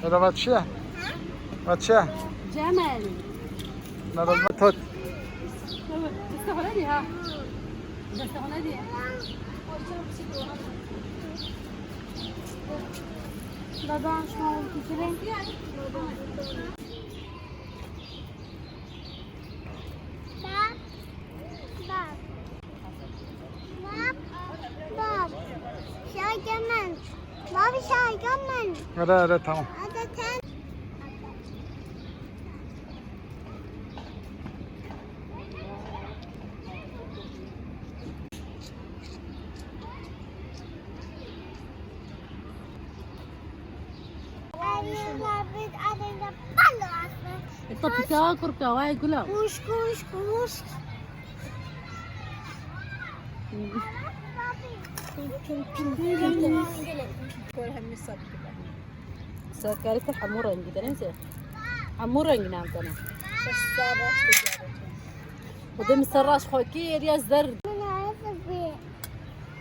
هذا باتشيه باتشيه جمال هذا المتهد استغنادي ها استغنادي بابا شو تشرين Mavi şaygan هذا tamam. Hadi sen. الطبكة كركة واي كلها Kuş kuş kuş. سكرت حمورة جدا نسيت حمورة جنام كنا ودم السراش خوكي رياز درد Ben arası bir.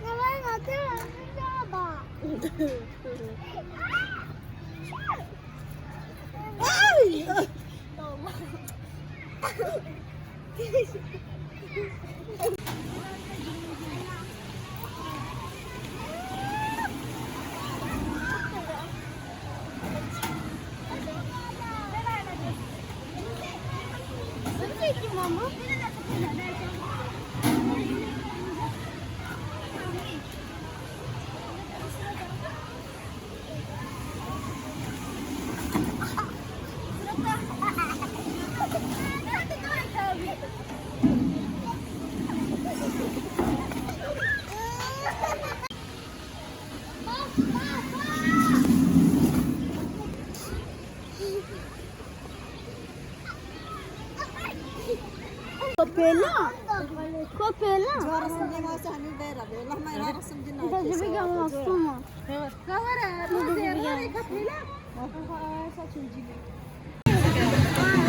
Ne var atıyorum baba. Mama. Kopela. Kopela. رسم دي ما سهل البيرة والله ما يرى رسم دي انت جيبي مصومة.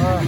Ha.